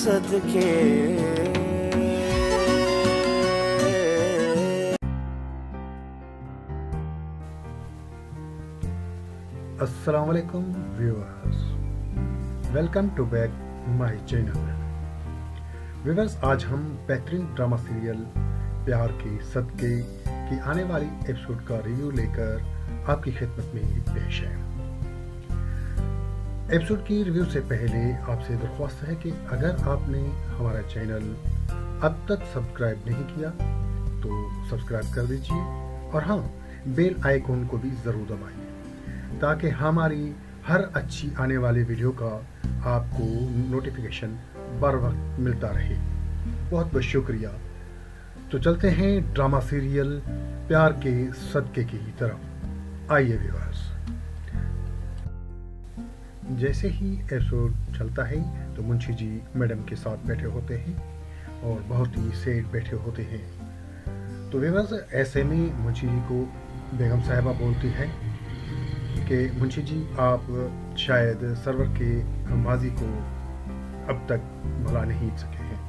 सदके। अस्सलाम वालेकुम viewers, welcome to back my channel. Viewers, आज हम बेहतरीन ड्रामा सीरियल प्यार के सदके की आने वाली एपिसोड का रिव्यू लेकर आपकी खिदमत में पेश है। एपिसोड की रिव्यू से पहले आपसे दरख्वास्त है कि अगर आपने हमारा चैनल अब तक सब्सक्राइब नहीं किया तो सब्सक्राइब कर दीजिए और हाँ, बेल आइकॉन को भी ज़रूर दबाइए ताकि हमारी हर अच्छी आने वाली वीडियो का आपको नोटिफिकेशन बर वक्त मिलता रहे। बहुत बहुत शुक्रिया। तो चलते हैं ड्रामा सीरियल प्यार के सदके की तरफ। आइए व्यूअर्स, जैसे ही एपिसोड चलता है तो मुंशी जी मैडम के साथ बैठे होते हैं और बहुत ही सेठ बैठे होते हैं। तो व्यूअर्स, ऐसे में मुंशी जी को बेगम साहिबा बोलती है कि मुंशी जी, आप शायद सरवर के माजी को अब तक भुला नहीं सके हैं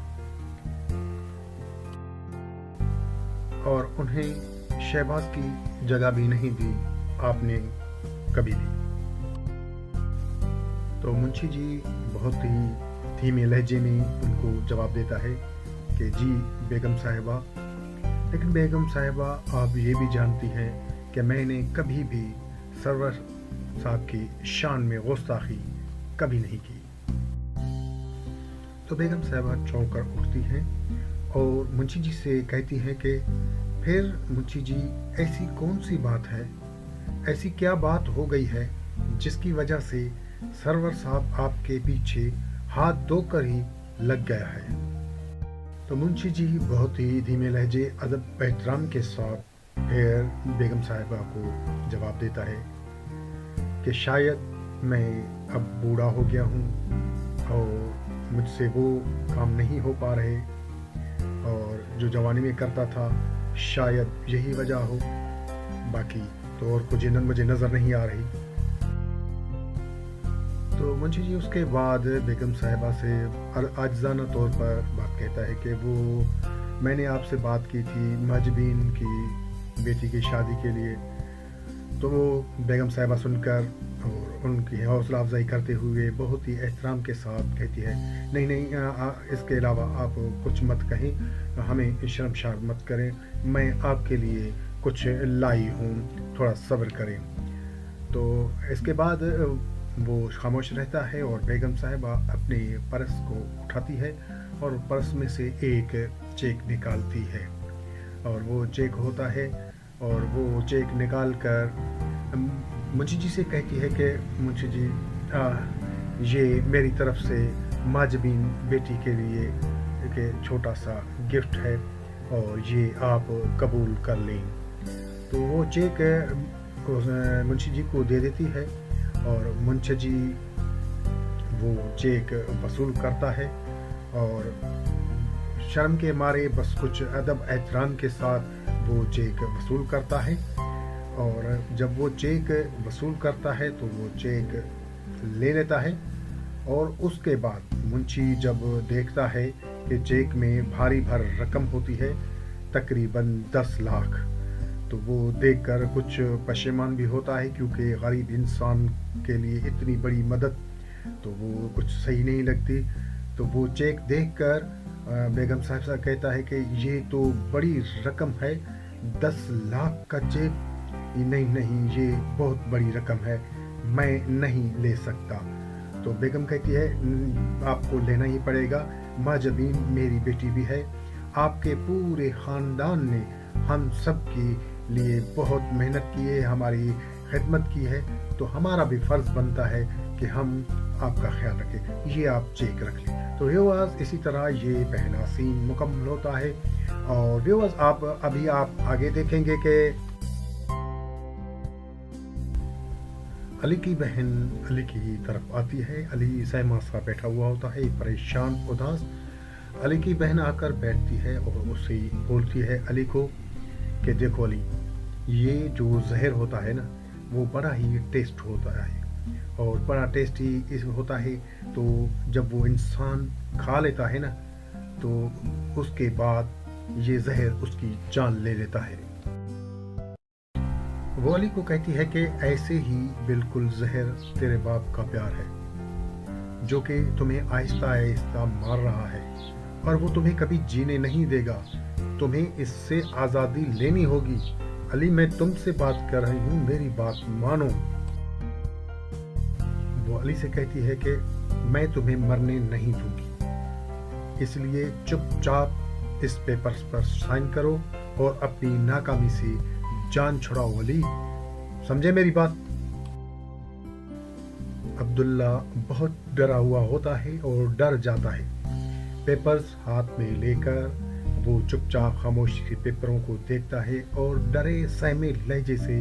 और उन्हें शहबाज की जगह भी नहीं दी आपने कभी भी। तो मुंशी जी बहुत ही धीमे लहजे में उनको जवाब देता है कि जी बेगम साहिबा, लेकिन बेगम साहिबा आप ये भी जानती हैं कि मैंने कभी भी सरवर साहब की शान में गुस्ताखी कभी नहीं की। तो बेगम साहिबा चौंक कर उठती हैं और मुंशी जी से कहती हैं कि फिर मुंशी जी, ऐसी कौन सी बात है, ऐसी क्या बात हो गई है जिसकी वजह से सरवर साहब आपके पीछे हाथ धोकर ही लग गया है। तो मुंशी जी बहुत ही धीमे लहजे अदब एहतराम के साथ फिर बेगम साहिबा को जवाब देता है कि शायद मैं अब बूढ़ा हो गया हूँ और मुझसे वो काम नहीं हो पा रहे और जो जवानी में करता था शायद यही वजह हो, बाकी तो और कुछ मुझे नज़र नहीं आ रही। तो मुंशी जी उसके बाद बेगम साहिबा से आजिज़ाना तौर पर बात कहता है कि वो मैंने आपसे बात की थी महजबीन की बेटी की शादी के लिए। तो वो बेगम साहिबा सुनकर और उनकी हौसला अफजाई करते हुए बहुत ही एहतराम के साथ कहती है, नहीं नहीं, इसके अलावा आप कुछ मत कहें, हमें शर्मशार मत करें, मैं आपके लिए कुछ लाई हूँ, थोड़ा सब्र करें। तो इसके बाद वो खामोश रहता है और बेगम साहिबा अपने पर्स को उठाती है और पर्स में से एक चेक निकालती है और वो चेक होता है और वो चेक निकाल कर मुंशी जी से कहती है कि मुंशी जी, ये मेरी तरफ से माजबीन बेटी के लिए एक छोटा सा गिफ्ट है और ये आप कबूल कर लें। तो वो चेक मुंशी जी को दे देती है और मुंशी जी वो चेक वसूल करता है और शर्म के मारे बस कुछ अदब एहतराम के साथ वो चेक वसूल करता है। और जब वो चेक वसूल करता है तो वो चेक ले लेता है और उसके बाद मुंशी जब देखता है कि चेक में भारी भर रकम होती है तकरीबन 10 लाख, तो वो देखकर कुछ पशेमान भी होता है क्योंकि गरीब इंसान के लिए इतनी बड़ी मदद तो वो कुछ सही नहीं लगती। तो वो चेक देखकर बेगम साहिबा कहता है कि ये तो बड़ी रकम है, 10 लाख का चेक, नहीं नहीं, ये बहुत बड़ी रकम है, मैं नहीं ले सकता। तो बेगम कहती है आपको लेना ही पड़ेगा, महजबीन मेरी बेटी भी है, आपके पूरे ख़ानदान ने हम सब के लिए बहुत मेहनत की है, हमारी खिदमत की है, तो हमारा भी फ़र्ज़ बनता है कि हम आपका ख्याल रखें, ये आप चेक रख लें। तो व्यूअर्स, इसी तरह ये पहला सीन मुकम्मल होता है और व्यूअर्स अभी आप आगे देखेंगे कि अली की बहन अली की तरफ आती है। अली सहमा सा बैठा हुआ होता है, परेशान उदास। अली की बहन आकर बैठती है और उसे बोलती है अली को कि देखो अली, ये जो जहर होता है ना वो बड़ा ही टेस्ट होता है और बड़ा टेस्टी इस होता है। तो जब वो इंसान खा लेता है ना, तो उसके बाद ये जहर उसकी जान ले लेता है। वो अली को कहती है कि ऐसे ही बिल्कुल जहर तेरे बाप का प्यार है, जो कि तुम्हें आहिस्ता आहिस्ता मार रहा है, और वो तुम्हें कभी जीने नहीं देगा। तुम्हें इससे आज़ादी लेनी होगी। अली, मैं तुमसे बात कर रही हूँ, मेरी बात मानो। वो अली से कहती है कि मैं तुम्हें मरने नहीं दूंगी, इसलिए चुपचाप इस पेपर्स पर साइन करो और अपनी नाकामी से जान छुड़ाओ। अली, समझे मेरी बात? अब्दुल्ला बहुत डरा हुआ होता है और डर जाता है। पेपर्स हाथ में लेकर वो चुपचाप खामोशी से पेपरों को देखता है और डरे सहमे लहजे से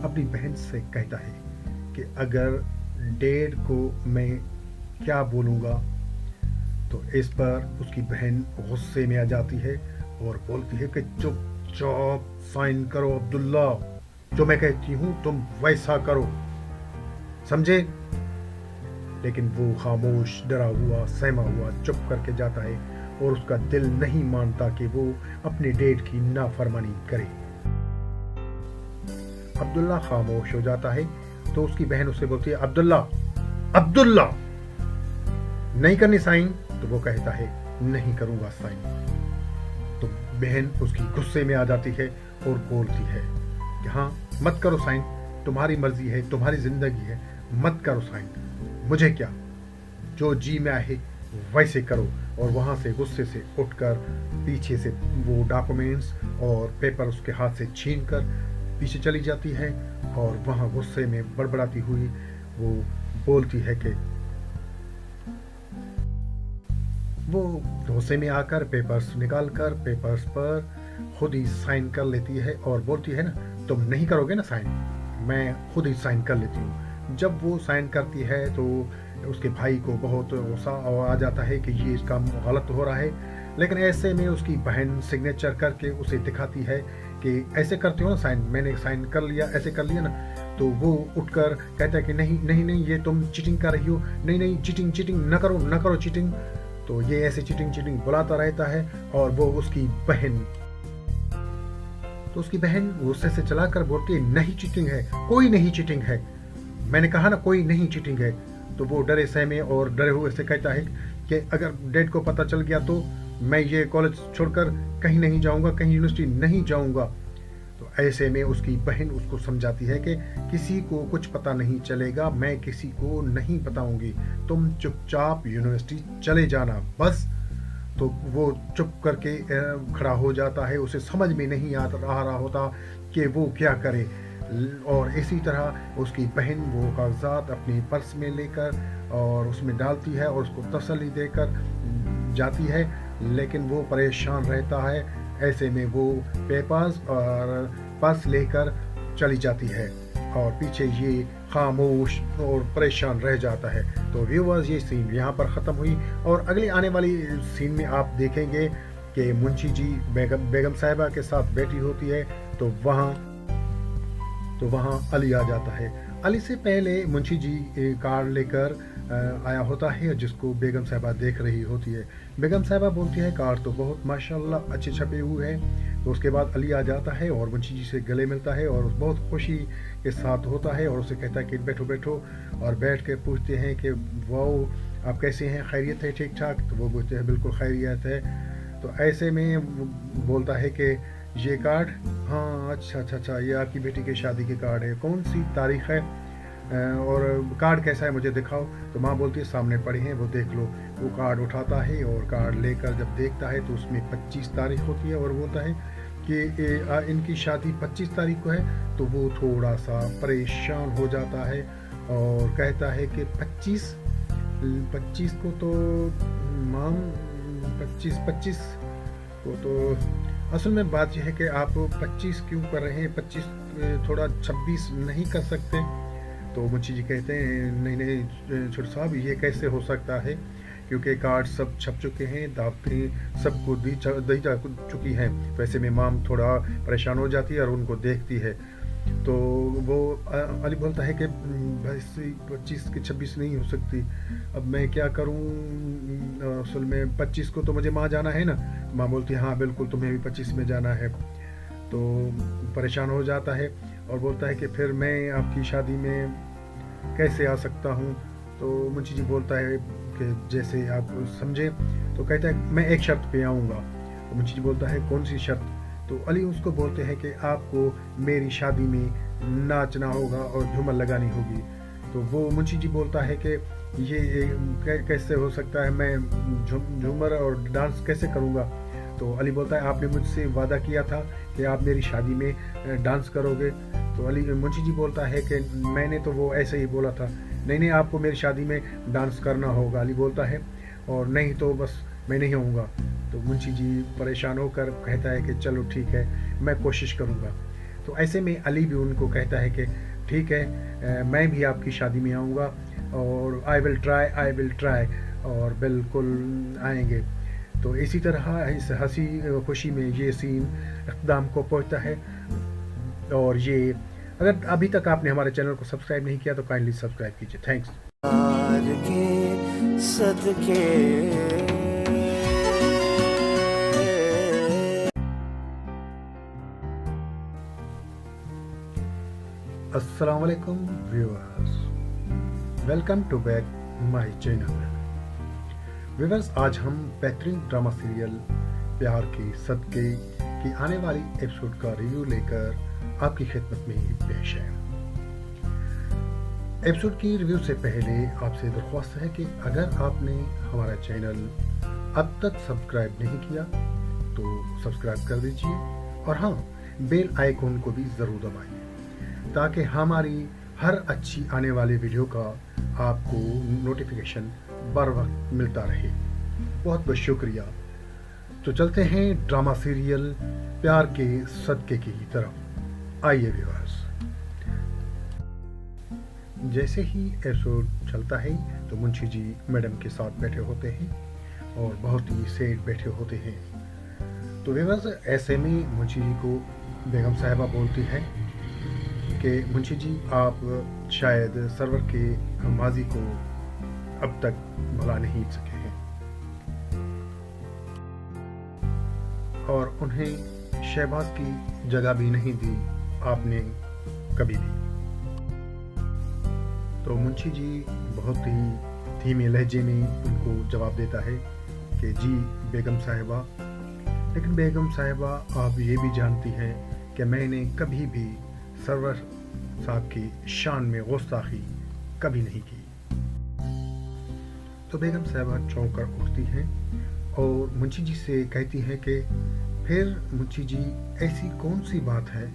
अपनी बहन से कहता है कि अगर डैड को मैं क्या बोलूँगा। तो इस पर उसकी बहन गुस्से में आ जाती है और बोलती है कि चुपचाप साइन करो अब्दुल्ला, जो मैं कहती हूँ तुम वैसा करो, समझे? लेकिन वो खामोश, डरा हुआ, सहमा हुआ चुप करके जाता है और उसका दिल नहीं मानता कि वो अपने डैड की नाफरमानी करे। अब्दुल्ला खामोश हो जाता है तो उसकी बहन उससे बोलती है, अब्दुल्ला, अब्दुल्ला, नहीं करनी साइन? तो वो कहता है, नहीं करूंगा साइन। तो बहन उसकी गुस्से में आ जाती है और बोलती है कि हाँ, मत करो साइन, तुम्हारी मर्जी है, तुम्हारी जिंदगी है, मत करो साइन, मुझे क्या, जो जी में आए वैसे करो। और वहाँ से गुस्से से उठकर पीछे से वो डॉक्यूमेंट्स और पेपर उसके हाथ से छीन कर पीछे चली जाती है और वहाँ गुस्से में बड़बड़ाती हुई वो बोलती है कि वो गुस्से में आकर पेपर्स निकाल कर पेपर्स पर खुद ही साइन कर लेती है और बोलती है ना, तुम नहीं करोगे ना साइन, मैं खुद ही साइन कर लेती हूँ। जब वो साइन करती है तो उसके भाई को बहुत गुस्सा आ जाता है कि ये काम गलत हो रहा है, लेकिन ऐसे में उसकी बहन सिग्नेचर करके उसे दिखाती है कि ऐसे करते हो ना साइन, मैंने साइन कर लिया, ऐसे कर लिया ना। तो वो उठकर कहता है कि नहीं नहीं नहीं, ये तुम चीटिंग कर रही हो, नहीं नहीं, चीटिंग चीटिंग न करो, न करो चीटिंग। तो ये ऐसे चीटिंग चीटिंग बुलाता रहता है और वो उसकी बहन गुस्से से चलाकर बोलती है, नहीं चीटिंग है, कोई नहीं चीटिंग है, मैंने कहा ना कोई नहीं चीटिंग है। तो वो डरे सहमे और डरे हुए से कहता है कि अगर डैड को पता चल गया तो मैं ये कॉलेज छोड़कर कहीं नहीं जाऊंगा, कहीं यूनिवर्सिटी नहीं जाऊंगा। तो ऐसे में उसकी बहन उसको समझाती है कि किसी को कुछ पता नहीं चलेगा, मैं किसी को नहीं बताऊंगी, तुम चुपचाप यूनिवर्सिटी चले जाना बस। तो वो चुप करके खड़ा हो जाता है, उसे समझ में नहीं आ रहा होता कि वो क्या करे। और इसी तरह उसकी बहन वो कागजात अपनी पर्स में लेकर और उसमें डालती है और उसको तसल्ली देकर जाती है, लेकिन वो परेशान रहता है। ऐसे में वो पेपर्स और पर्स लेकर चली जाती है और पीछे ये खामोश और परेशान रह जाता है। तो व्यूअर्स, ये सीन यहाँ पर ख़त्म हुई और अगली आने वाली सीन में आप देखेंगे कि मुंशी जी बेगम साहिबा के साथ बैठी होती है तो वहाँ अली आ जाता है। अली से पहले मुंशी जी कार लेकर आया होता है जिसको बेगम साहिबा देख रही होती है। बेगम साहिबा बोलती है, कार तो बहुत माशाल्लाह अच्छे छपे हुए हैं। तो उसके बाद अली आ जाता है और मुंशी जी से गले मिलता है और बहुत खुशी के साथ होता है और उसे कहता है कि बैठो बैठो, और बैठ के पूछते हैं कि वाह आप कैसे हैं, खैरियत है, ठीक ठाक? तो वो बोलते हैं बिल्कुल खैरियत है। तो ऐसे में बोलता है कि ये कार्ड, हाँ अच्छा, ये आपकी बेटी की शादी के कार्ड है, कौन सी तारीख है और कार्ड कैसा है मुझे दिखाओ। तो माँ बोलती है सामने पड़े हैं, वो देख लो। वो कार्ड उठाता है और कार्ड लेकर जब देखता है तो उसमें 25 तारीख होती है और बोलता है कि इनकी शादी 25 तारीख को है। तो वो थोड़ा सा परेशान हो जाता है और कहता है कि 25 को तो माम 25 को तो असल में बात यह है कि आप 25 क्यों कर रहे हैं, 25 थोड़ा 26 नहीं कर सकते? तो मुंशी जी कहते हैं नहीं छोटे साहब, ये कैसे हो सकता है, क्योंकि कार्ड सब छप चुके हैं, दावतें सबको दी जा चुकी हैं। तो ऐसे में माम थोड़ा परेशान हो जाती है और उनको देखती है। तो वो अली बोलता है कि भाई 25 की 26 नहीं हो सकती, अब मैं क्या करूं, असल में 25 को तो मुझे वहाँ जाना है ना। माँ बोलती है हाँ बिल्कुल तुम्हें भी 25 में जाना है। तो परेशान हो जाता है और बोलता है कि फिर मैं आपकी शादी में कैसे आ सकता हूँ। तो मुंशी जी बोलता है कि जैसे आप समझे। तो कहता है मैं एक शर्त पे आऊँगा। तो मुंशी जी बोलता है कौन सी शर्त। तो अली उसको बोलते हैं कि आपको मेरी शादी में नाचना होगा और झूमर लगानी होगी। तो वो मुंशी जी बोलता है कि ये कैसे हो सकता है, मैं झूमर और डांस कैसे करूँगा। तो अली बोलता है आपने मुझसे वादा किया था कि आप मेरी शादी में डांस करोगे। तो अली मुंशी जी बोलता है कि मैंने तो वो ऐसे ही बोला था, नहीं नहीं आपको मेरी शादी में डांस करना होगा। अली बोलता है और नहीं तो बस मैं नहीं आऊँगा। तो मुंशी जी परेशान होकर कहता है कि चलो ठीक है मैं कोशिश करूँगा। तो ऐसे में अली भी उनको कहता है कि ठीक है मैं भी आपकी शादी में आऊँगा और आई विल ट्राई और बिल्कुल आएंगे। तो इसी तरह इस हंसी खुशी में ये सीन इख्तिताम को पहुँचता है। और ये अगर अभी तक आपने हमारे चैनल को सब्सक्राइब नहीं किया तो काइंडली सब्सक्राइब कीजिए। थैंक्स। अस्सलाम वालेकुम viewers, welcome to back my channel. Viewers आज हम बेहतरीन ड्रामा सीरियल प्यार के सदके की आने वाली एपिसोड का रिव्यू लेकर आपकी खिदमत में पेश है। एपिसोड की रिव्यू से पहले आपसे दरख्वास्त है कि अगर आपने हमारा चैनल अब तक सब्सक्राइब नहीं किया तो सब्सक्राइब कर दीजिए और हाँ बेल आइकॉन को भी ज़रूर दबाइए ताकि हमारी हर अच्छी आने वाली वीडियो का आपको नोटिफिकेशन बर वक्त मिलता रहे। बहुत बहुत शुक्रिया। तो चलते हैं ड्रामा सीरियल प्यार के सदके की तरफ। आइए व्यूअर्स। जैसे ही एपिसोड चलता है तो मुंशी जी मैडम के साथ बैठे होते हैं और बहुत ही सेठ बैठे होते हैं। तो व्यूअर्स ऐसे में मुंशी जी को बेगम साहिबा बोलती है कि मुंशी जी आप शायद सरवर के माजी को अब तक भुला नहीं सके हैं और उन्हें शहबाज की जगह भी नहीं दी आपने कभी भी। तो मुंशी जी बहुत ही धीमे लहजे में उनको जवाब देता है कि जी बेगम साहिबा, लेकिन बेगम साहिबा आप ये भी जानती हैं कि मैंने कभी भी सरवर साहब की शान में गुस्ताखी कभी नहीं की। तो बेगम साहिबा चौंक कर उठती हैं और मुंशी जी से कहती हैं कि फिर मुंशी जी ऐसी कौन सी बात है,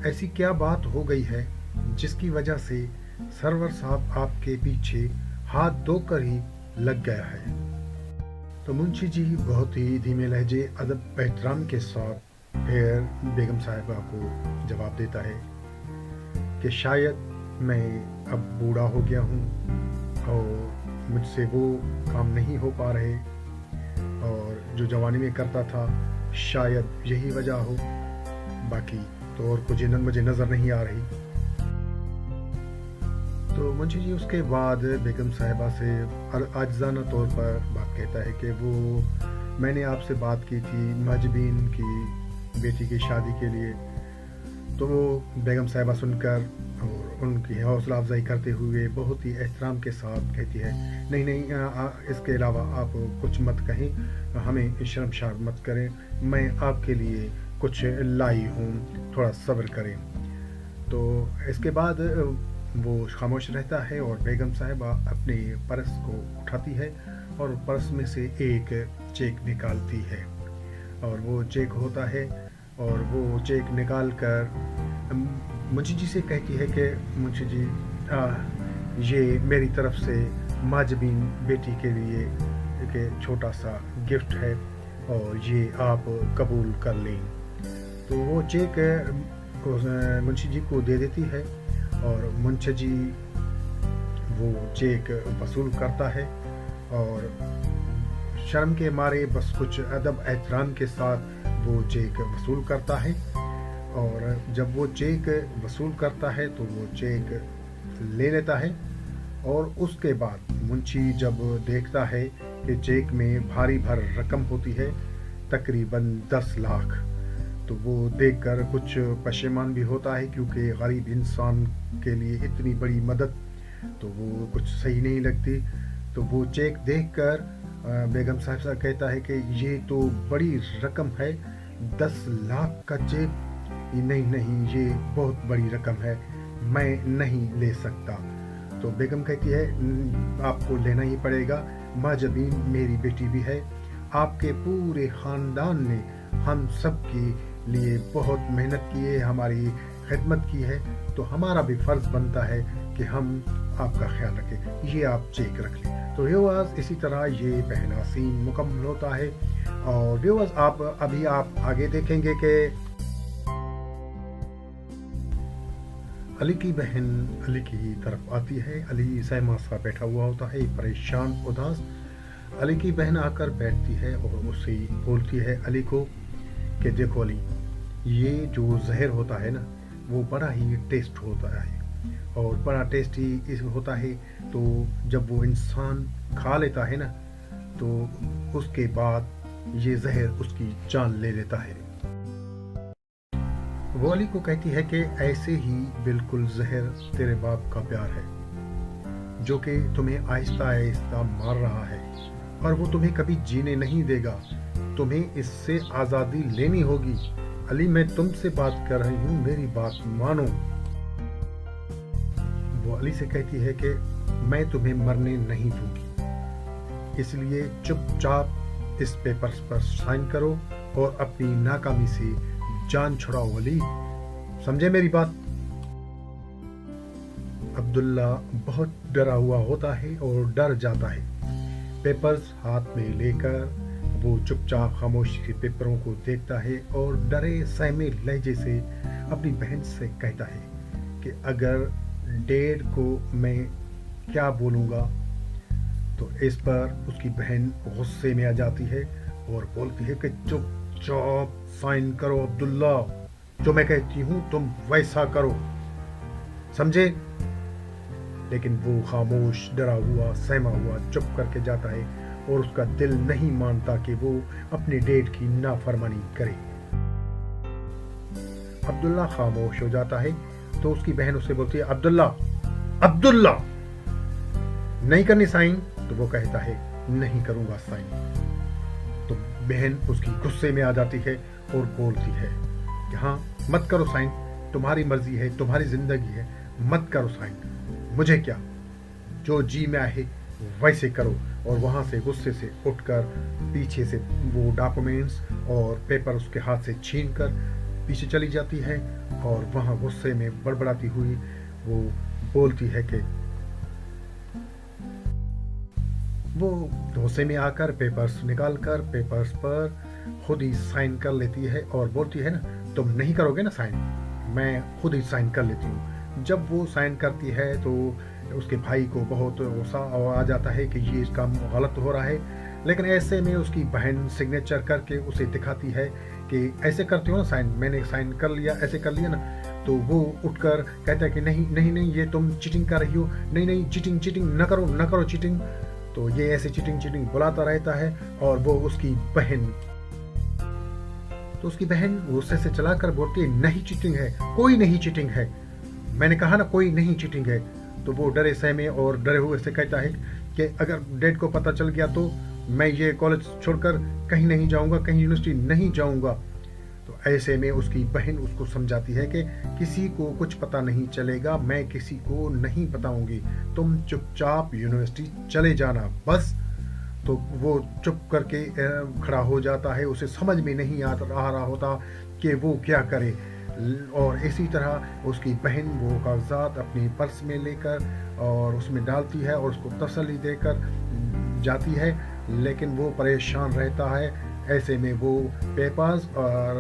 ऐसी क्या बात हो गई है जिसकी वजह से सरवर साहब आपके पीछे हाथ धोकर ही लग गया है। तो मुंशी जी बहुत ही धीमे लहजे अदब एहतराम के साथ फिर बेगम साहिबा को जवाब देता है कि शायद मैं अब बूढ़ा हो गया हूँ और मुझसे वो काम नहीं हो पा रहे और जो जवानी में करता था शायद यही वजह हो, बाकी तो और कुछ मुझे नज़र नहीं आ रही। तो मुंशी जी उसके बाद बेगम साहिबा से आजिज़ाना तौर पर बात कहता है कि वो मैंने आपसे बात की थी मजबीन की बेटी की शादी के लिए। तो वो बेगम साहिबा सुनकर और उनकी हौसला अफजाई करते हुए बहुत ही एहतराम के साथ कहती है नहीं नहीं इसके अलावा आप कुछ मत कहें, हमें शर्मशार मत करें, मैं आपके लिए कुछ लाई हूँ, थोड़ा सब्र करें। तो इसके बाद वो खामोश रहता है और बेगम साहिबा अपने पर्स को उठाती है और पर्स में से एक चेक निकालती है और वो चेक होता है और वो चेक निकाल कर मुंशी जी से कहती है कि मुंशी जी ये मेरी तरफ से माजबीन बेटी के लिए एक छोटा सा गिफ्ट है और ये आप कबूल कर लें। तो वो चेक मुंशी जी को दे देती है और मुंशी जी वो चेक वसूल करता है और शर्म के मारे बस कुछ अदब एहतराम के साथ वो चेक वसूल करता है और जब वो चेक वसूल करता है तो वो चेक ले लेता है। और उसके बाद मुंशी जब देखता है कि चेक में भारी भर रकम होती है, तकरीबन 10 लाख, तो वो देखकर कुछ पशेमान भी होता है, क्योंकि गरीब इंसान के लिए इतनी बड़ी मदद तो वो कुछ सही नहीं लगती। तो वो चेक देखकर बेगम साहिबा कहता है कि ये तो बड़ी रकम है, 10 लाख का चेक, नहीं नहीं ये बहुत बड़ी रकम है, मैं नहीं ले सकता। तो बेगम कहती है आपको लेना ही पड़ेगा, माजबीन मेरी बेटी भी है, आपके पूरे ख़ानदान ने हम सब के लिए बहुत मेहनत की है, हमारी खिदमत की है, तो हमारा भी फ़र्ज़ बनता है कि हम आपका ख्याल रखें, ये आप चेक रख लें। तो व्यूअर्स इसी तरह ये पहला सीन मुकम्मल होता है। और व्यूअर्स अभी आप आगे देखेंगे कि अली की बहन अली की तरफ आती है। अली सहमा सा बैठा हुआ होता है, परेशान उदास। अली की बहन आकर बैठती है और उसे बोलती है अली को कि देखो अली, ये जो जहर होता है ना वो बड़ा ही टेस्ट होता है और बड़ा टेस्टी इस होता है। तो जब वो इंसान खा लेता है ना तो उसके बाद ये जहर उसकी जान ले लेता है। वो अली को कहती है कि ऐसे ही बिल्कुल जहर तेरे बाप का प्यार है, जो कि तुम्हें आहिस्ता आहिस्ता मार रहा है और वो तुम्हें कभी जीने नहीं देगा, तुम्हें इससे आज़ादी लेनी होगी। अली मैं तुमसे बात कर रही हूँ, मेरी बात मानो। वो अली से कहती है कि मैं तुम्हें मरने नहीं दूंगी, इसलिए चुपचाप इस पेपर्स पर साइन करो और अपनी नाकामी से जान छुड़ाओ। अली समझे मेरी बात? अब्दुल्ला बहुत डरा हुआ होता है और डर जाता है। पेपर्स हाथ में लेकर वो चुपचाप खामोशी से पेपरों को देखता है और डरे सहमे लहजे से अपनी बहन से कहता है कि अगर डैड को मैं क्या बोलूँगा। तो इस पर उसकी बहन गुस्से में आ जाती है और बोलती है कि चुपचाप साइन करो अब्दुल्ला, जो मैं कहती हूँ तुम वैसा करो, समझे? लेकिन वो खामोश, डरा हुआ, सहमा हुआ चुप करके जाता है और उसका दिल नहीं मानता कि वो अपने डैड की नाफरमानी करे। अब्दुल्ला खामोश हो जाता है तो उसकी बहन उससे बोलती है अब्दुल्ला, अब्दुल्ला नहीं करनी साइन। तो वो कहता है नहीं करूंगा साइन। तो बहन उसकी गुस्से में आ जाती है और बोलती है कि हाँ मत करो साइन, तुम्हारी मर्जी है, तुम्हारी जिंदगी है, मत करो साइन, मुझे क्या, जो जी में आए वैसे करो। और वहां से गुस्से से उठकर पीछे से वो डॉक्यूमेंट्स और पेपर उसके हाथ से छीनकर पीछे चली जाती है और वहां गुस्से में बड़बड़ाती हुई वो बोलती है कि वो गुस्से में आकर पेपर्स निकालकर पेपर्स पर खुद ही साइन कर लेती है और बोलती है ना तुम नहीं करोगे ना साइन, मैं खुद ही साइन कर लेती हूँ। जब वो साइन करती है तो उसके भाई को बहुत गुस्सा आ जाता है कि ये इसका गलत हो रहा है, लेकिन ऐसे में उसकी बहन सिग्नेचर करके उसे दिखाती है कि ऐसे करते हो ना साइन, मैंने साइन कर लिया, ऐसे कर लिया ना। तो वो उठकर कहता है कि नहीं नहीं नहीं, ये तुम चीटिंग कर रही हो, नहीं नहीं चीटिंग चीटिंग न करो न करो चीटिंग। तो ये ऐसे चीटिंग चीटिंग बुलाता रहता है और वो उसकी बहन गुस्से से चलाकर बोलती है नहीं चीटिंग है, कोई नहीं चीटिंग है, मैंने कहा ना कोई नहीं चीटिंग है। तो वो डरे सहमे और डरे हुए से कहता है कि अगर डैड को पता चल गया तो मैं ये कॉलेज छोड़कर कहीं नहीं जाऊंगा, कहीं यूनिवर्सिटी नहीं जाऊंगा। तो ऐसे में उसकी बहन उसको समझाती है कि किसी को कुछ पता नहीं चलेगा, मैं किसी को नहीं बताऊंगी, तुम चुपचाप यूनिवर्सिटी चले जाना बस। तो वो चुप करके खड़ा हो जाता है, उसे समझ में नहीं आ रहा होता कि वो क्या करे। और इसी तरह उसकी बहन वो कागजात अपनी पर्स में लेकर और उसमें डालती है और उसको तसल्ली देकर जाती है, लेकिन वो परेशान रहता है। ऐसे में वो पेपर्स और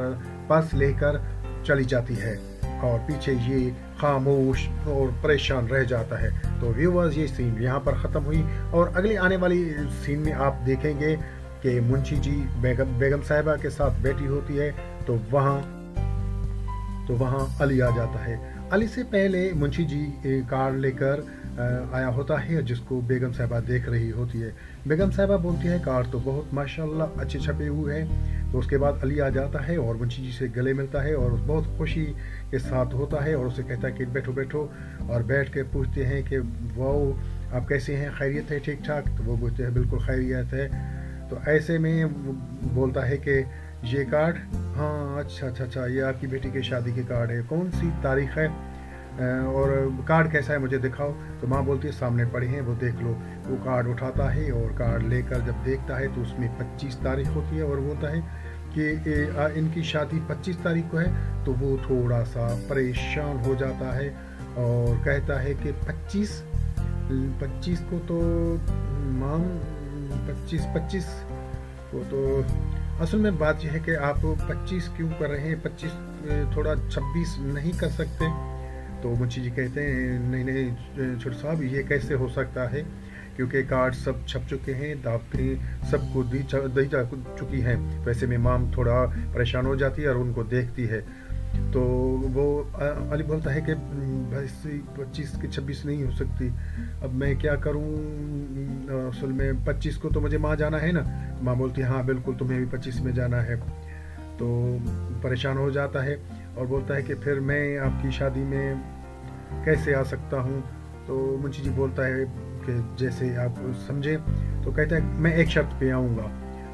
पर्स लेकर चली जाती है और पीछे ये खामोश और परेशान रह जाता है। तो व्यूअर्स ये सीन यहाँ पर ख़त्म हुई और अगली आने वाली सीन में आप देखेंगे कि मुंशी जी बेगम साहिबा के साथ बैठी होती है। तो वहाँ تو وہاں علی آ جاتا ہے۔ علی سے پہلے منشی جی کارڈ لے کر آیا ہوتا ہے جس کو بیگم صاحبہ دیکھ رہی ہوتی ہے۔ بیگم صاحبہ بولتی ہے کارڈ تو بہت ماشاءاللہ اچھے چھپے ہوئے ہیں۔ تو اس کے بعد علی آ جاتا ہے اور منشی جی سے گلے ملتا ہے اور بہت خوشی کے ساتھ ہوتا ہے اور اسے کہتا ہے کہ بیٹھو بیٹھو، اور بیٹھ کے پوچھتے ہیں کہ واؤ آپ کیسے ہیں، خیریت ہے ٹھیک ٹھاک؟ تو وہ بولتے ہیں بالکل خیریت ہے۔ تو ایسے میں وہ بولتا ہے کہ یہ کارڈ، ہاں اچھا یہ آپ کی بیٹی کی شادی کے کارڈ ہے، کون سی تاریخ ہے اور کارڈ کیسا ہے مجھے دکھاؤ۔ تو ماں بولتی ہے سامنے پڑے ہیں وہ دیکھ لو۔ وہ کارڈ اٹھاتا ہے اور کارڈ لے کر جب دیکھتا ہے تو اس میں 25 تاریخ ہوتی ہے اور بولتا ہے کہ ان کی شادی 25 تاریخ کو ہے۔ تو وہ تھوڑا سا پریشان ہو جاتا ہے اور کہتا ہے کہ 25 کو تو مام 25 کو تو اصل میں بات یہ ہے کہ آپ 25 کیوں کر رہے ہیں، 25 تھوڑا 26 نہیں کر سکتے؟ تو منشی جی کہتے ہیں نہیں چھوٹے صاحب یہ کیسے ہو سکتا ہے، کیونکہ کارڈ سب چھپ چکے ہیں، دعوتیں سب کو دی جا چکی ہیں۔ ویسے میں مام تھوڑا پریشان ہو جاتی ہے اور ان کو دیکھتی ہے۔ تو وہ علی بولتا ہے کہ 25 کی 26 نہیں ہو سکتی، اب میں کیا کروں، اصل میں 25 کو تو مجھے ماں جانا ہے نا۔ ماں بولتی ہے ہاں بالکل تمہیں بھی 25 میں جانا ہے۔ تو پریشان ہو جاتا ہے اور بولتا ہے کہ پھر میں آپ کی شادی میں کیسے آ سکتا ہوں؟ تو منشی جی بولتا ہے کہ جیسے آپ سمجھیں۔ تو کہتا ہے میں ایک شرط پہ آؤں گا۔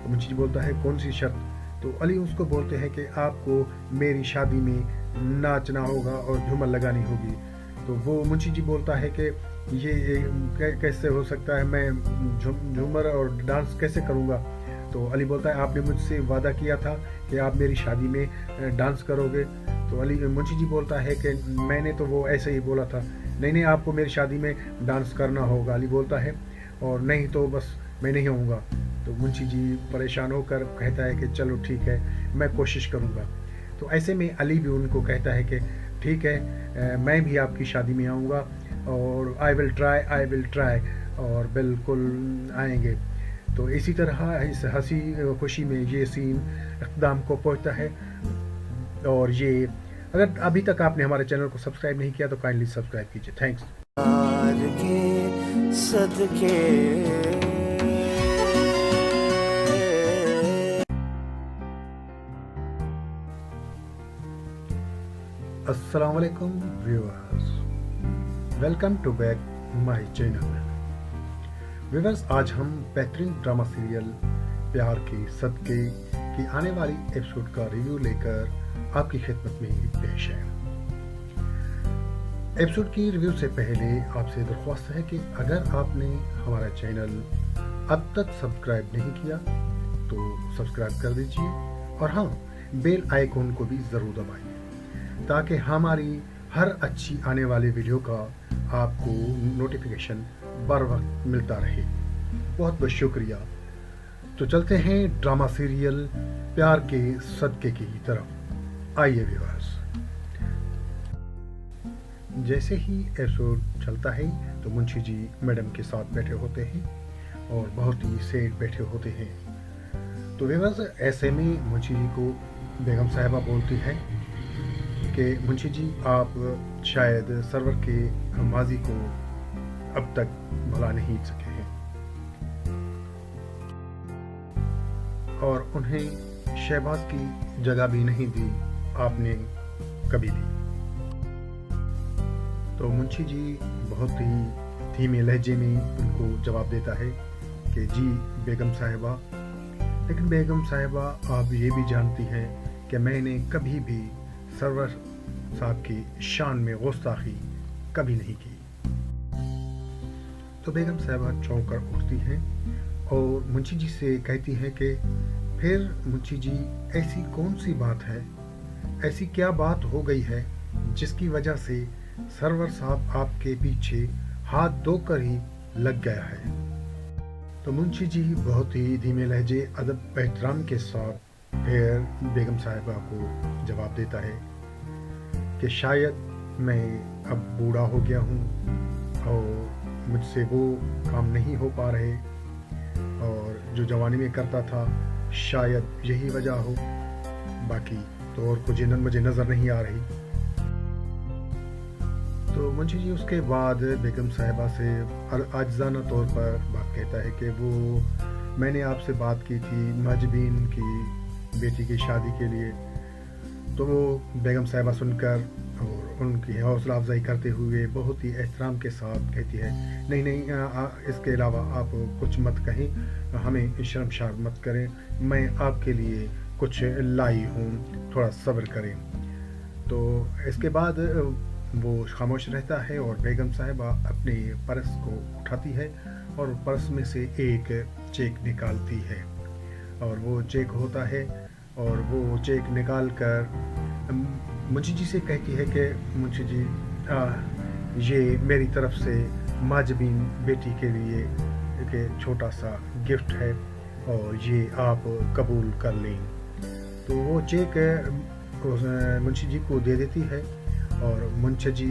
تو منشی جی بولتا ہے کون سی شرط؟ تو علی اس کو بولتے ہیں کہ آپ کو میری شادی میں ناچنا ہوگا اور جھومر لگانی ہوگی۔ تو وہ منشی جی بولتا ہے کہ یہ کیسے ہو سکتا ہے، میں جھومر اور ڈانس کیسے کروں گا؟ تو علی بولتا ہے آپ نے مجھ سے وعدہ کیا تھا کہ آپ میری شادی میں ڈانس کرو گے۔ تو منشی جی بولتا ہے کہ میں نے تو وہ ایسے ہی بولا تھا، نہیں آپ کو میری شادی میں ڈانس کرنا ہوگا۔ علی بولتا ہے اور نہیں تو بس میں نہیں آؤں گا۔ تو منشی جی پریشان ہو کر کہتا ہے کہ چلو ٹھیک ہے میں کوشش کروں گا۔ تو ایسے میں علی بھی ان کو کہتا ہے کہ ٹھیک ہے میں بھی آپ کی شادی میں آؤں گا اور آئی ول ٹرائی اور بالکل آئیں گے۔ تو اسی طرح اس ہنسی خوشی میں یہ سین اختتام کو پہنچتا ہے۔ اور یہ اگر ابھی تک آپ نے ہمارے چینل کو سبسکرائب نہیں کیا تو کائنڈلی سبسکرائب کیجیے۔ تھینکس۔ السلام علیکم viewers, welcome to back my channel. Viewers آج ہم بہترین ڈرامہ سیریل پیار کے صدقے کی آنے والی ایپیسوڈ کا ریویو لے کر آپ کی خدمت میں پیش ہے۔ ایپیسوڈ کی ریویو سے پہلے آپ سے درخواست ہے کہ اگر آپ نے ہمارا چینل اب تک سبسکرائب نہیں کیا تو سبسکرائب کر دیجیے اور ہاں بیل آئیکن کو بھی ضرور دبائیے تاکہ ہماری ہر اچھی آنے والی ویڈیو کا آپ کو نوٹیفیکیشن بر وقت ملتا رہے۔ بہت بہت شکریہ۔ تو چلتے ہیں ڈرامہ سیریل پیار کے صدقے کی طرف۔ آئیے ویورز، جیسے ہی ایپیسوڈ چلتا ہے تو منشی جی میڈم کے ساتھ بیٹھے ہوتے ہیں اور بہت ہی سیٹ بیٹھے ہوتے ہیں۔ تو ویورز ایسے میں منشی جی کو بیگم صاحبہ بولتی ہے کہ منشی جی آپ شاید سرور کے ماضی کو اب تک بھلا نہیں سکے ہیں اور انہیں شہباز کی جگہ بھی نہیں دی آپ نے کبھی بھی۔ تو منشی جی بہت ہی دھیمے لہجے میں ان کو جواب دیتا ہے کہ جی بیگم صاحبہ، لیکن بیگم صاحبہ آپ یہ بھی جانتی ہیں کہ میں نے کبھی بھی سرور صاحب کی شان میں گستاخی کبھی نہیں کی۔ تو بیگم صاحبہ چونک کر اٹھتی ہیں اور منشی جی سے کہتی ہیں کہ پھر منشی جی ایسی کون سی بات ہے، ایسی کیا بات ہو گئی ہے جس کی وجہ سے سرور صاحب آپ کے پیچھے ہاتھ دھو کر ہی لگ گیا ہے؟ تو منشی جی بہت ہی دھیمے لہجے ادب احترام کے ساتھ پھر بیگم صاحبہ کو جواب دیتا ہے کہ شاید میں اب بوڑھا ہو گیا ہوں اور مجھ سے وہ کام نہیں ہو پا رہے اور جو جوانی میں کرتا تھا شاید یہی وجہ ہو، باقی تو اور کچھ مجھے نظر نہیں آ رہی۔ तो मुंशी जी उसके बाद बेगम साहिबा से आजिज़ाना तौर पर बात कहता है कि वो मैंने आपसे बात की थी महजबीन की बेटी की शादी के लिए। तो वो बेगम साहिबा सुनकर और उनकी हौसला अफजाई करते हुए बहुत ही एहतराम के साथ कहती है, नहीं नहीं, इसके अलावा आप कुछ मत कहें, हमें शर्मशार मत करें, मैं आपके लिए कुछ लाई हूँ, थोड़ा सब्र करें। तो इसके बाद वो खामोश रहता है और बेगम साहिबा अपने पर्स को उठाती है और पर्स में से एक चेक निकालती है और वो चेक होता है और वो चेक निकाल कर मुंशी जी से कहती है कि मुंशी जी, ये मेरी तरफ से माजबीन बेटी के लिए एक छोटा सा गिफ्ट है और ये आप कबूल कर लें। तो वो चेक मुंशी जी को दे देती है और मुंशी जी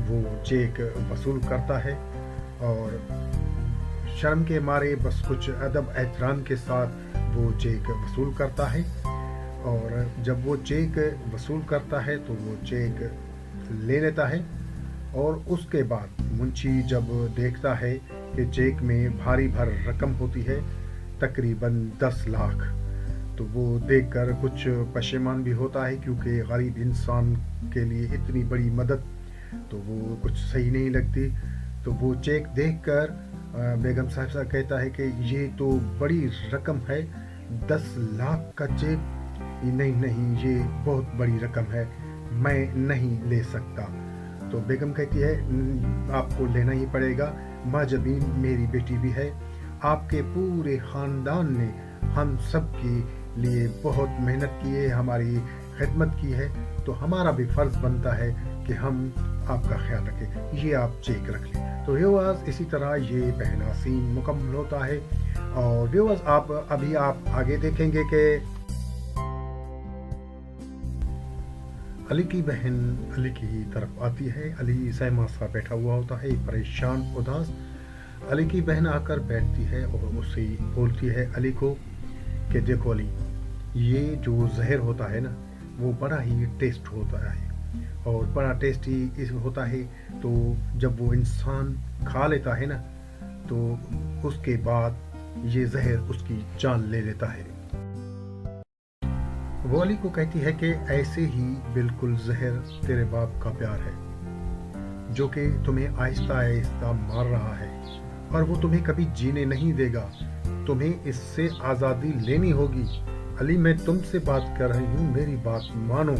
वो चेक वसूल करता है और शर्म के मारे बस कुछ अदब एहतराम के साथ वो चेक वसूल करता है। और जब वो चेक वसूल करता है तो वो चेक ले लेता है और उसके बाद मुंशी जब देखता है कि चेक में भारी भर रकम होती है, तकरीबन 10 लाख, तो वो देखकर कुछ पशेमान भी होता है क्योंकि गरीब इंसान के लिए इतनी बड़ी मदद तो वो कुछ सही नहीं लगती। तो वो चेक देखकर बेगम साहिबा कहता है कि ये तो बड़ी रकम है, 10 लाख का चेक, नहीं नहीं, ये बहुत बड़ी रकम है, मैं नहीं ले सकता। तो बेगम कहती है, आपको लेना ही पड़ेगा, माजबीन मेरी बेटी भी है, आपके पूरे ख़ानदान ने हम सब के लिए बहुत मेहनत की है, हमारी खिदमत की है, तो हमारा भी फ़र्ज़ बनता है कि हम आपका ख्याल रखें, ये आप चेक रख लें। तो व्यूअर्स, इसी तरह ये पहला सीन मुकम्मल होता है और व्यूअर्स आप आगे देखेंगे कि अली की बहन अली की तरफ आती है। अली सहमा सा बैठा हुआ होता है, परेशान उदास। अली की बहन आकर बैठती है और उससे बोलती है अली को कि देखो अली, ये जो जहर होता है ना, वो बड़ा ही टेस्ट होता है और बड़ा टेस्टी होता है। तो जब वो इंसान खा लेता है ना, तो उसके बाद ये जहर उसकी जान ले लेता है। वो अली को कहती है कि ऐसे ही बिल्कुल जहर तेरे बाप का प्यार है, जो कि तुम्हें आहिस्ता आहिस्ता मार रहा है और वो तुम्हें कभी जीने नहीं देगा, तुम्हें इससे आज़ादी लेनी होगी। अली, मैं तुमसे बात कर रही हूँ, मेरी बात मानो।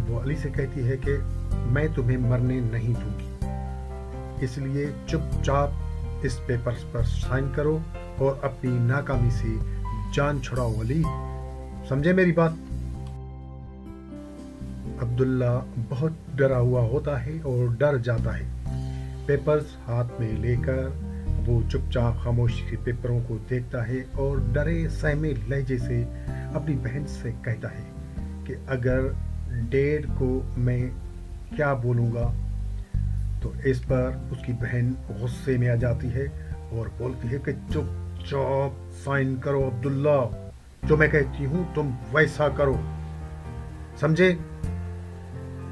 वो अली से कहती है कि मैं तुम्हें मरने नहीं दूंगी, इसलिए चुपचाप इस पेपर्स पर साइन करो और अपनी नाकामी से जान छुड़ाओ। अली, समझे मेरी बात? अब्दुल्ला बहुत डरा हुआ होता है और डर जाता है। पेपर्स हाथ में लेकर वो चुपचाप खामोशी से पेपरों को देखता है और डरे सहमे लहजे से अपनी बहन से कहता है कि अगर डैड को मैं क्या बोलूँगा। तो इस पर उसकी बहन गुस्से में आ जाती है और बोलती है कि चुपचाप साइन करो अब्दुल्ला, जो मैं कहती हूँ तुम वैसा करो, समझे?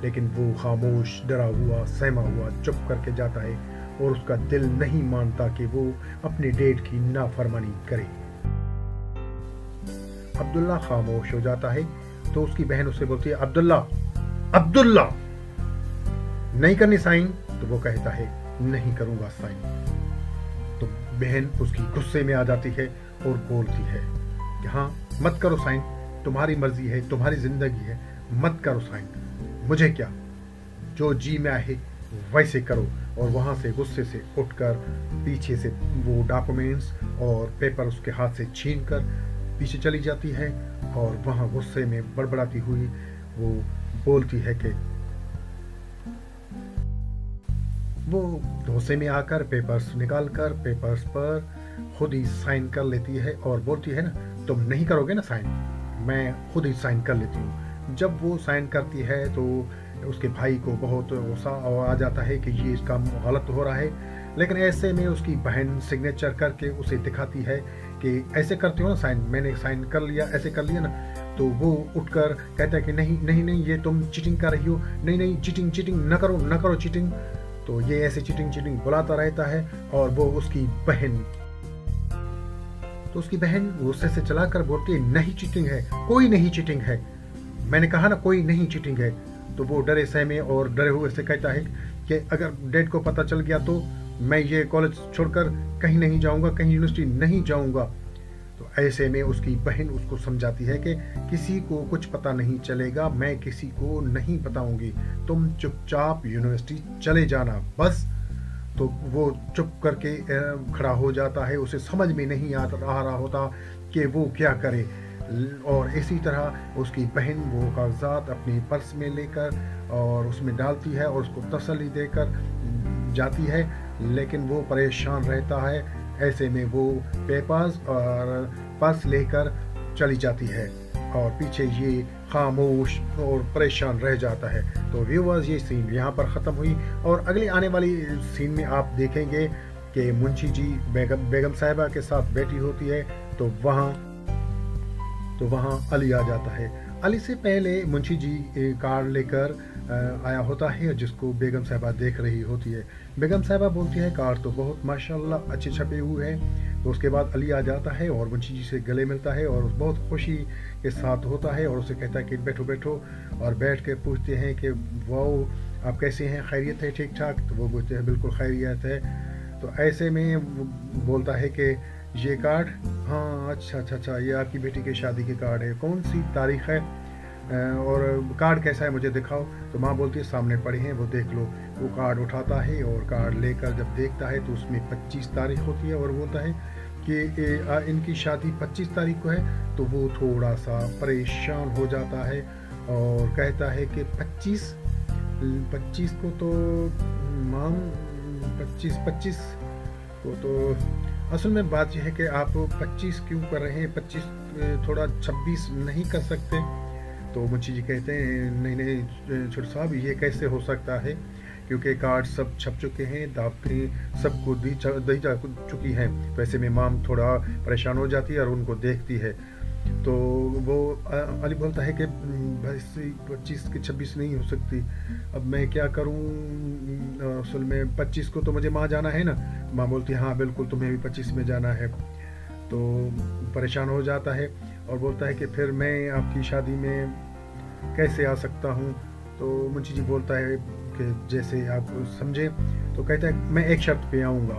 लेकिन वो खामोश, डरा हुआ, सहमा हुआ चुप करके जाता है और उसका दिल नहीं मानता कि वो अपने डैड की नाफरमानी करे। अब्दुल्ला खामोश हो जाता है तो उसकी बहन उससे बोलती है, अब्दुल्ला, अब्दुल्ला, नहीं करनी साइन? तो वो कहता है, नहीं करूंगा साइन। तो बहन उसकी गुस्से में आ जाती है और बोलती है कि हाँ, मत करो साइन, तुम्हारी मर्जी है, तुम्हारी जिंदगी है, मत करो साइन, मुझे क्या, जो जी में आए वैसे करो। और वहाँ से गुस्से से उठकर पीछे से वो डॉक्यूमेंट्स और पेपर उसके हाथ से छीन कर पीछे चली जाती है और वहाँ गुस्से में बड़बड़ाती हुई वो बोलती है कि वो गुस्से में आकर पेपर्स निकाल कर पेपर्स पर खुद ही साइन कर लेती है और बोलती है ना, तुम नहीं करोगे ना साइन, मैं खुद ही साइन कर लेती हूँ। जब वो साइन करती है तो उसके भाई को बहुत गुस्सा आ जाता है कि ये काम गलत हो रहा है, लेकिन ऐसे में उसकी बहन सिग्नेचर करके उसे दिखाती है कि ऐसे करती हो ना साइन, मैंने साइन कर लिया, ऐसे कर लिया ना। तो वो उठकर कहता है कि नहीं नहीं नहीं, ये तुम चीटिंग कर रही हो, नहीं नहीं, चीटिंग चीटिंग न करो न करो चीटिंग। तो ये ऐसे चीटिंग चीटिंग बुलाता रहता है, और वो उसकी बहन गुस्से से चलाकर बोलती है नहीं चीटिंग है, कोई नहीं चीटिंग है, मैंने कहा ना कोई नहीं चीटिंग है। तो वो डरे सहमे और डरे हुए से कहता है कि अगर डैड को पता चल गया तो मैं ये कॉलेज छोड़कर कहीं नहीं जाऊंगा, कहीं यूनिवर्सिटी नहीं जाऊंगा। तो ऐसे में उसकी बहन उसको समझाती है कि किसी को कुछ पता नहीं चलेगा, मैं किसी को नहीं बताऊंगी, तुम चुपचाप यूनिवर्सिटी चले जाना बस। तो वो चुप करके खड़ा हो जाता है, उसे समझ में नहीं आ रहा होता कि वो क्या करे। और इसी तरह उसकी बहन वो कागजात अपनी पर्स में लेकर और उसमें डालती है और उसको तसल्ली देकर जाती है, लेकिन वो परेशान रहता है। ऐसे में वो पेपर्स और पर्स लेकर चली जाती है और पीछे ये खामोश और परेशान रह जाता है। तो व्यूअर्स, ये सीन यहाँ पर ख़त्म हुई, और अगली आने वाली सीन में आप देखेंगे कि मुंशी जी बेगम साहिबा के साथ बैठी होती है, तो वहाँ अली आ जाता है। अली से पहले मुंशी जी कार लेकर आया होता है, जिसको बेगम साहिबा देख रही होती है। बेगम साहिबा बोलती है कार तो बहुत माशाल्लाह अच्छे छपे हुए हैं। तो उसके बाद अली आ जाता है और मुंशी जी से गले मिलता है और बहुत खुशी के साथ होता है, और उसे कहता है कि बैठो बैठो, और बैठ के पूछते हैं कि वाह आप कैसे हैं, खैरियत है, ठीक ठाक। तो वो बोलते हैं बिल्कुल खैरियत है। तो ऐसे में बोलता है कि ये कार्ड, हाँ अच्छा, ये आपकी बेटी की शादी के कार्ड है, कौन सी तारीख है और कार्ड कैसा है मुझे दिखाओ। तो माँ बोलती है सामने पड़े हैं, वो देख लो। वो कार्ड उठाता है और कार्ड लेकर जब देखता है तो उसमें 25 तारीख होती है, और बोलता है कि इनकी शादी 25 तारीख को है। तो वो थोड़ा सा परेशान हो जाता है और कहता है कि 25 को तो माम 25 को तो असल में बात यह है कि आप 25 क्यों कर रहे हैं, 25 थोड़ा 26 नहीं कर सकते। तो मुंशी जी कहते हैं नहीं छोटे साहब, ये कैसे हो सकता है, क्योंकि कार्ड सब छप चुके हैं, दावतें सबको दी जा चुकी हैं। वैसे में माम थोड़ा परेशान हो जाती है और उनको देखती है। तो वो अली बोलता है कि 25 की 26 नहीं हो सकती, अब मैं क्या करूं, असल में 25 को तो मुझे वहाँ जाना है ना। माँ बोलती है हाँ बिल्कुल, तुम्हें भी 25 में जाना है। तो परेशान हो जाता है और बोलता है कि फिर मैं आपकी शादी में कैसे आ सकता हूँ। तो मुंशी जी बोलता है कि जैसे आप समझे। तो कहता है मैं एक शर्त पे आऊँगा।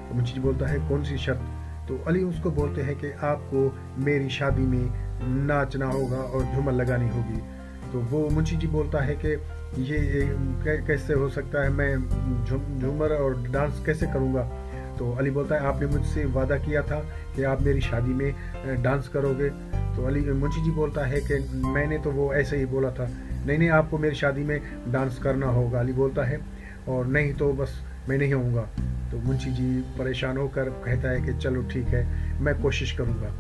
तो मुंशी जी बोलता है कौन सी शर्त। तो अली उसको बोलते हैं कि आपको मेरी शादी में नाचना होगा और झूमर लगानी होगी। तो वो मुंशी जी बोलता है कि ये कैसे हो सकता है, मैं झूमर और डांस कैसे करूँगा। तो अली बोलता है आपने मुझसे वादा किया था कि आप मेरी शादी में डांस करोगे। तो मुंशी जी बोलता है कि मैंने तो वो ऐसे ही बोला था, नहीं आपको मेरी शादी में डांस करना होगा। अली बोलता है और नहीं तो बस मैं नहीं आऊँगा। तो मुंशी जी परेशान होकर कहता है कि चलो ठीक है, मैं कोशिश करूँगा।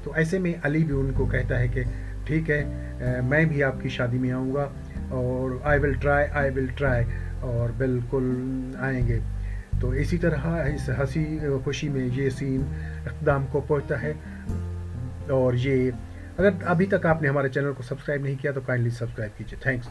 तो ऐसे में अली भी उनको कहता है कि ठीक है, मैं भी आपकी शादी में आऊँगा और आई विल ट्राई, और बिल्कुल आएंगे। तो इसी तरह इस हंसी खुशी में ये सीन इख्तिताम को पहुँचता है। और ये अगर अभी तक आपने हमारे चैनल को सब्सक्राइब नहीं किया तो काइंडली सब्सक्राइब कीजिए। थैंक्स।